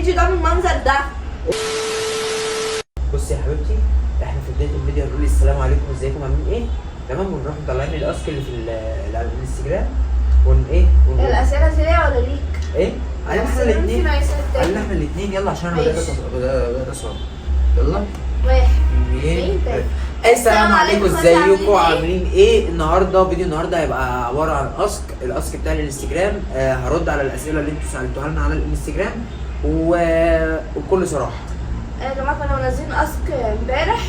الفيديو ده بالمنظر ده. بصي يا حبيبتي، احنا في بدايه الفيديو هنقول السلام عليكم، ازيكم عاملين ايه؟ تمام. ونروح مطلعين الاسك اللي في اللي على الانستجرام الاسئله دي ليا ولا ليك؟ ايه؟ علينا احنا الاثنين. علينا احنا الاثنين. يلا عشان انا ماشي. بدات اصور. يلا. واحد اثنين. تلاته. السلام عليكم، ازيكم عاملين عاملين ايه؟ النهارده فيديو النهارده هيبقى عباره عن الاسك بتاع الانستجرام. هرد على الاسئله اللي انتوا سالتوها لنا على الانستجرام وبكل صراحه. يا جماعه كنا منزلين اسك امبارح،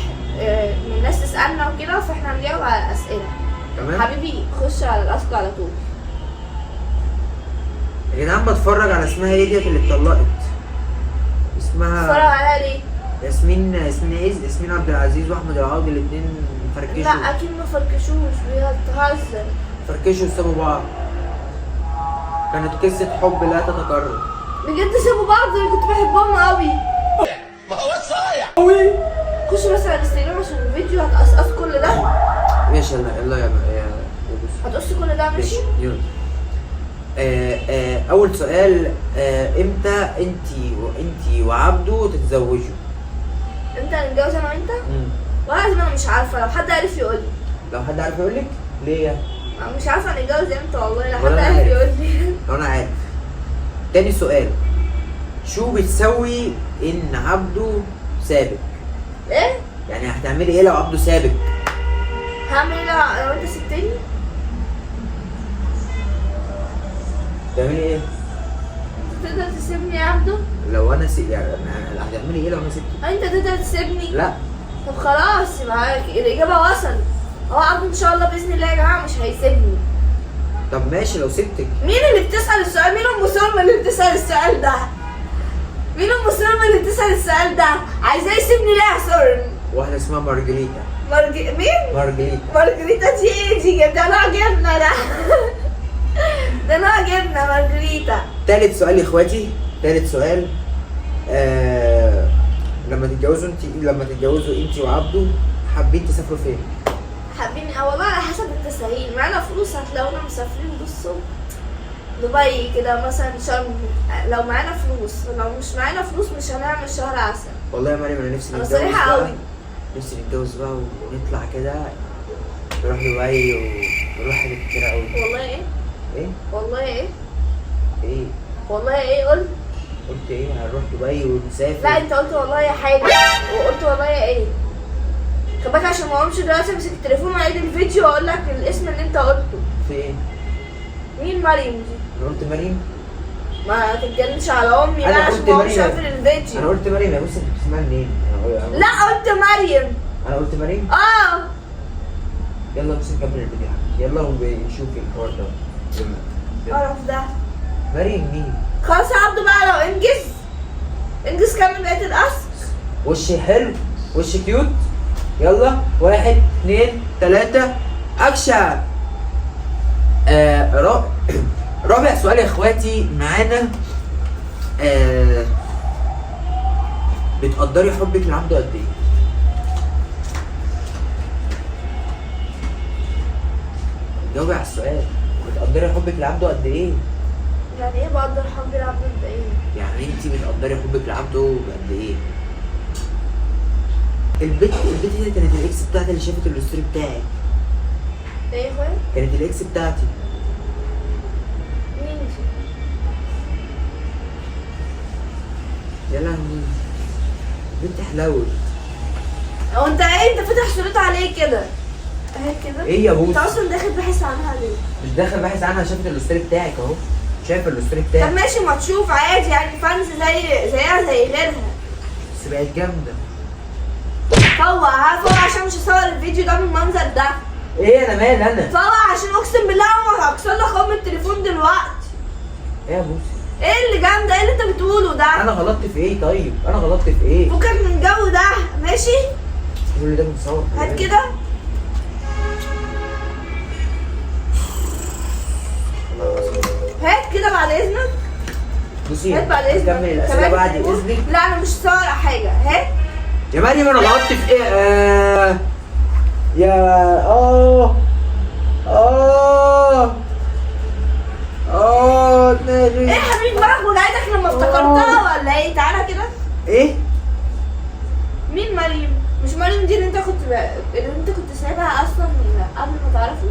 من الناس تسالنا وكده، فاحنا هنجاوب على الاسئله. تمام. حبيبي خش على الاسك على طول. يا جدعان بتفرج على اسمها ايه ديت اللي اتطلقت؟ اسمها اتفرج عليها ليه؟ ياسمين ايه؟ ياسمين عبد العزيز واحمد العوضي، الاثنين فركشوا. لا اكيد ما فركشوش، بتهزر. فركشوا وسابوا بعض. كانت قصه حب لا تتكرر. بجد سابوا بعض؟ انا كنت بحبهم قوي. ما هو صايع قوي. خش بس على الانستجرام عشان الفيديو هتقصقص كل ده. ماشي يلا يا بص. هتقص كل ده ماشي؟ يلا. اول سؤال، امتى انتي وعبده تتزوجوا؟ امتى هنتجوز انا وانت؟ والله انا مش عارفه، لو حد عارف يقول لي. لو حد عارف يقول لك ليه؟ انا مش عارفه هنتجوز امتى والله، لو حد ولا أنا عارف عارف. يقول لي. لو انا عارف. تاني سؤال، شو بتسوي ان عبده سابك؟ ايه؟ يعني هتعملي ايه لو عبده سابك؟ هعمل ايه لو انت سبتني؟ هتعملي ايه؟ تقدر تسيبني يا عبده؟ لو انا يعني هتعملي ايه لو انا سبتك؟ انت تقدر تسيبني؟ لا. طب خلاص يبقى الاجابه وصلت. هو عبده ان شاء الله باذن الله يا جماعه مش هيسيبني. طب ماشي لو سبتك. مين اللي بتسال السؤال؟ مين ام سلمى اللي بتسال السؤال ده؟ مين ام سلمى اللي بتسال السؤال ده؟ عايزاه يسيبني ليه يا سلمى؟ واحده اسمها مارجريتا. مين؟ مارجريتا. مارجريتا دي ايه دي؟ ده نوع جبنه ده. ده نوع جبنه مارجريتا. تالت سؤال يا اخواتي، تالت سؤال، لما تتجوزوا انتي وعبده حابين تسافروا فين؟ حابين والله على حسب التسهيل. معانا فلوس هتلاقونا مسافرين. بصوا دبي كده مثلا، شرم، لو معانا فلوس. لو مش معانا فلوس مش هنعمل شهر عسل. والله يا مريم انا نفسي انا نتجوز صريحه بقى. قوي. نفسي نتجوز بقى ونطلع كده، نروح دبي ونروح حاجات كتير قوي. والله ايه؟ ايه؟ والله ايه؟ ايه؟ والله ايه قلت؟ قلت ايه؟ هنروح دبي ونسافر. لا انت قلت والله يا حاجه وقلت والله يا ايه. خد بالك عشان ما اقومش دلوقتي امسك التليفون واعيد الفيديو واقول لك الاسم اللي انت قلته. في ايه؟ مين مريم دي؟ انا قلت مريم؟ ما تتكلمش على امي أنا بقى قلت عشان ما اقومش مريم. اقفل الفيديو. انا قلت مريم يا بص، انت بتسمعني منين؟ لا قلت مريم. انا قلت مريم؟ اه. يلا بس نكمل الفيديو يا حبيبي. يلا ونشوف الحوار ده. يلا. اعرف ده. مريم مين؟ خلاص يا عبده بقى، لو انجز كمل بقيه الاسك. وش حلو، وش كيوت. يلا 1 2 3 اكشن. رابع سؤال يا اخواتي معانا، بتقدري حبك لعبده قد ايه؟ جاوبي على السؤال. بتقدري حبك لعبده قد ايه؟ يعني ايه بقدر حبي لعبده قد ايه؟ يعني انتي بتقدري حبك لعبده قد ايه؟ البت دي كانت الاكس بتاعتي اللي شافت الستوري بتاعي. ايه يا اخويا؟ كانت الاكس بتاعتي. مين دي؟ يا لهوي بنت حلاوه. هو انت ايه؟ انت فاتح صورتها عليه كده اهي كده؟ ايه يا بوس؟ انت اصلا داخل باحث عنها ليه؟ مش داخل باحث عنها، شافت الستوري بتاعك اهو. شايفه الستوري طب بتاعك. ماشي، ما تشوف عادي يعني، فانز زيها زي غيرها. بس بقت جامده. فوق عشان مش هصور الفيديو ده بالمنظر ده. ايه انا مال انا؟ فوق عشان اقسم بالله انا هكسر لك ام التليفون دلوقتي. ايه يا بوس؟ ايه اللي جامده؟ ايه اللي انت بتقوله ده؟ انا غلطت في ايه طيب؟ انا غلطت في ايه؟ فكك من الجو ده ماشي؟ كل ده متصور. هات كده. هات كده بعد اذنك. بصي هات بعد اذنك. كمل الاسئله بعد اذنك. لا انا مش هصور حاجه. هات. يا مريم انا غلطت في ايه؟ يا ايه يا حبيبي، دماغك وجعتك لما افتكرتها ولا ايه تعالى كده. ايه؟ مين مريم؟ مش مريم دي اللي انت كنت سايبها اصلا قبل ما تعرفني؟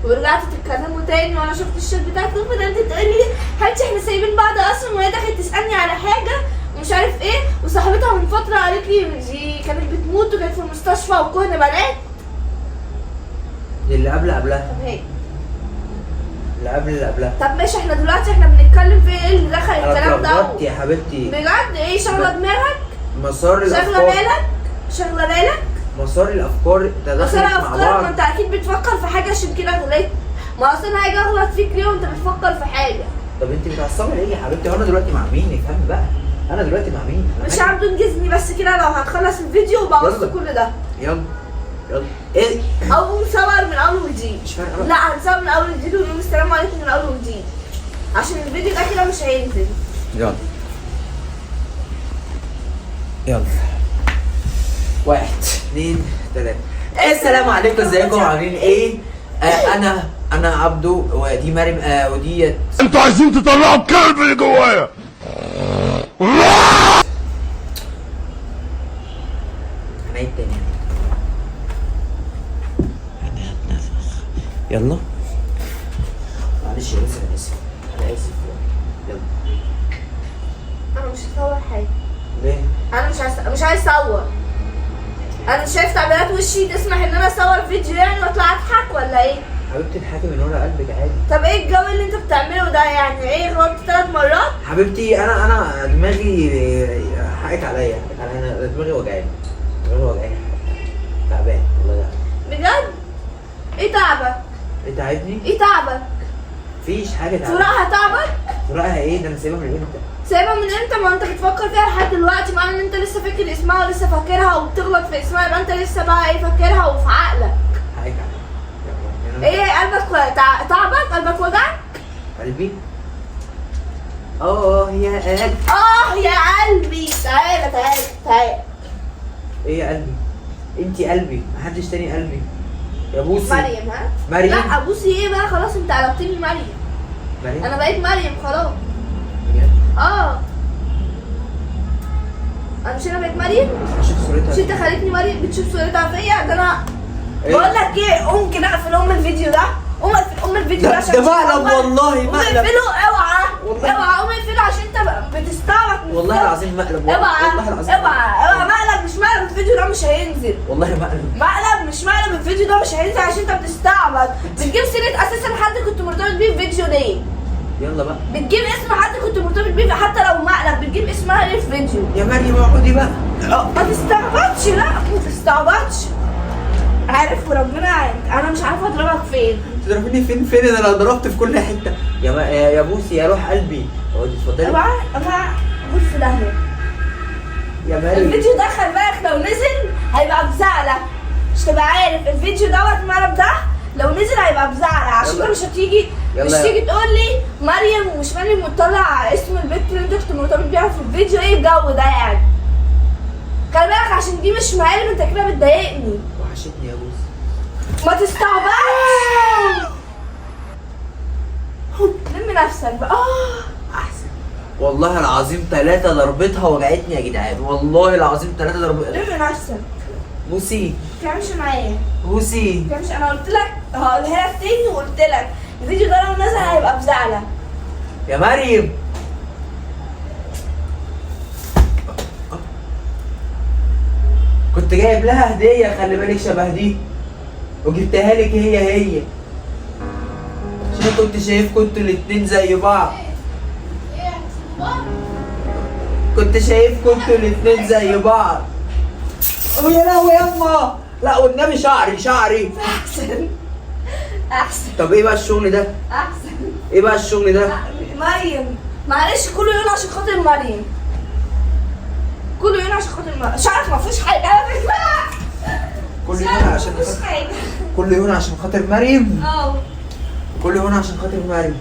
ورجعتوا تتكلموا تاني وانا شفت الشات بتاعك وفضلت تقولي حبيبتي احنا سايبين بعض اصلا، وهي دخلت تسالني على حاجه ومش عارف ايه، وصاحبتها من فتره قالت لي دي كانت بتموت وكانت في المستشفى وكهنه بنات. دي اللي قبلها. طب هي اللي قبلها. طب ماشي، احنا دلوقتي بنتكلم في ايه اللي دخل الكلام ده؟ اتلخبطت يا حبيبتي بجد ايه شغله دماغك؟ مسار الافكار. شغله بالك؟ مسار الافكار تدخلت مع بعض. ما انت اكيد بتفكر في حاجه عشان كده غلطت. ما اصل انا هاجي اغلط فيك ليه وانت بتفكر في حاجه؟ طب انت متعصبه ليه يا حبيبتي؟ وانا دلوقتي مع مين؟ افهمي بقى، انا دلوقتي مع مين؟ مش عم تنجزني بس كده، لو هتخلص الفيديو وبوظت كل ده. يلا ايه؟ او نصور من اول وجديد. مش فارقه. لا هنصور من اول وجديد ونقول السلام عليكم من اول وجديد عشان الفيديو ده كده مش هينزل. يلا 1 2 3. السلام عليكم، ازيكم عاملين ايه؟ انا عبدو ودي مريم ودي. انتوا عايزين تطلعوا الكلب اللي جوايا. هنعيد تاني. يلا معلش يا يوسف، انا اسف. يلا انا مش هصور حاجه. ليه؟ انا مش عايز اصور. انا شايف تعبيرات وشي تسمح ان انا اصور فيديو يعني واطلع اضحك ولا ايه؟ حبيبتي اضحكي من ورا قلبك عادي. طب ايه الجو اللي انت بتعمله ده يعني؟ ايه غلطت 3 مرات؟ حبيبتي انا دماغي حقك عليا. انا دماغي وجعاني. تعبان والله. بجد؟ ايه تعبك؟ ايه تعبني؟ ايه تعبك؟ مفيش حاجه تعبني. فراقها تعبك؟ فراقها ايه؟ ده انا سايبها من امتى؟ سايبها من امتى؟ ما انت بتفكر فيها لحد دلوقتي، مع ان انت لسه فاكر اسمها ولسه فاكرها وبتغلط في اسمها، يبقى انت لسه بقى ايه فاكرها وفي عقلك. حقك عليا. ايه قلبك تعبك؟ قلبك وجعك؟ قلبي؟ يا قلبي. يا قلبي. تعالى. ايه يا قلبي؟ انتي قلبي، محدش تاني قلبي. يا بوسي. مريم. ها؟ مريم. لا ابوسي ايه بقى؟ خلاص انت قلبتني مريم. انا بقيت مريم خلاص. بجد؟ انا مش بقيت مريم؟ شوف صورتها. مش انت خليتني مريم بتشوف صورتها فيا؟ ده انا إيه؟ بقول لك ايه، قوم كده اقفل الفيديو ده. قوم الفيديو ده عشان ده مقلب والله مقلب. قوم اقفله. اوعى قوم اقفله عشان انت بتستعبط. والله العظيم مقلب. والله العظيم. اوعى مقلب مش مقلب، الفيديو ده مش هينزل. والله مقلب. مقلب مش مقلب، الفيديو ده مش هينزل عشان انت بتستعبط. بتجيب سيرة اساسا حد كنت مرتبط بيه في فيديو ليه؟ يلا بقى. بتجيب اسم حد كنت مرتبط بيه حتى لو مقلب، بتجيب اسمها ليه في فيديو؟ يا مريم اقعدي بقى. ما تستعبطش. لا ما تستعبطش. عارف وربنا انا مش عارفه اضربك فين. تضربيني فين؟ ده انا ضربت في كل حته. يا بوسي يا روح قلبي. اقعدي اتفضلي. اوعى بص في داهيه. يا مريم الفيديو ده خلي بالك لو نزل هيبقى بزعلة، مش تبقى عارف الفيديو دوت مقلب ده لو نزل هيبقى بزعلة، عشان كده مش هتيجي تقول لي مريم ومش مريم وتطلع اسم البنت اللي انت كنت مرتبط بيها في الفيديو. ايه الجو ده يعني؟ خلي بالك عشان دي مش مقالب، انت كده بتضايقني. وحشتني يا بوسي. ما تستعبطش. لم نفسك بقى. احسن. والله العظيم 3 ضربتها وجعتني يا جدعان. والله العظيم 3 ضربتها. لم نفسك. بوسي. ما تعملش معايا. بوسي. انا قلت لك هقولها لك تاني وقلت لك الفيديو ده لو نزل هيبقى بزعلة. يا مريم. كنت جايب لها هدية خلي بالك شبه دي وجبتها لك هي عشان كنت شايفكم انتوا الاتنين زي بعض. كنت شايفكم انتوا الاتنين زي بعض. يا لهوي يما. لا والنبي شعري. احسن. طب ايه بقى الشغل ده؟ احسن. ايه بقى الشغل ده؟ مريم معلش كله يقول عشان خاطر مريم. كله يقول عشان خاطر مريم. شعرك ما فيهوش حاجه على فكره. كله يهون عشان خاطر. كله يهون عشان خاطر مريم. كله يهون عشان خاطر مريم.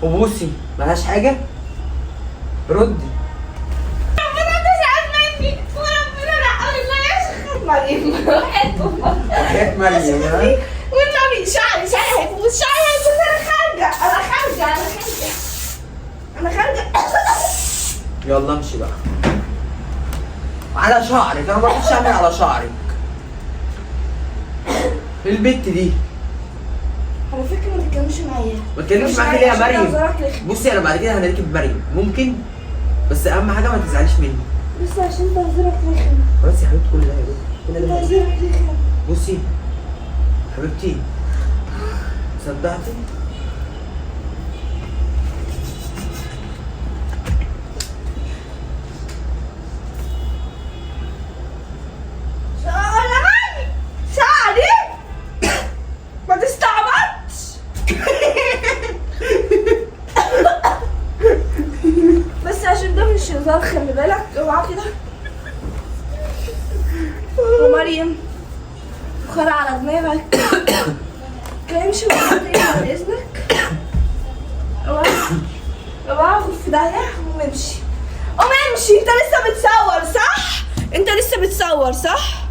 وبوسي ملهاش حاجه. ردي. ربنا تزعل مني وربنا لا والله مريم. وحياة مريم. والنبي شعري هيفوت. انا خارجه. انا خارجه. يلا امشي بقى. على شعرك، انا ما رضيتش اعمل على شعرك. البت دي على فكره ما تتكلمش معايا. ما تكلمش معاكي ليه يا عشان مريم؟ نظرك رخم. بصي انا بعد كده هنركب مريم ممكن، بس اهم حاجه ما تزعليش مني. بس عشان نظرك رخم. خلاص يا حبيبتي، كل ده يا بنت، كل ده بس. نظرك رخم. بصي حبيبتي، صدقتي؟ ساعدي ما تستعبطش. بس عشان ده مش هزار، خلي بالك اوعى كده. ومريم بخار على دماغك. كلمش بعد اذنك. اوعى اخد في داهيه. قوم امشي، قوم امشي. انت لسه بتصور صح؟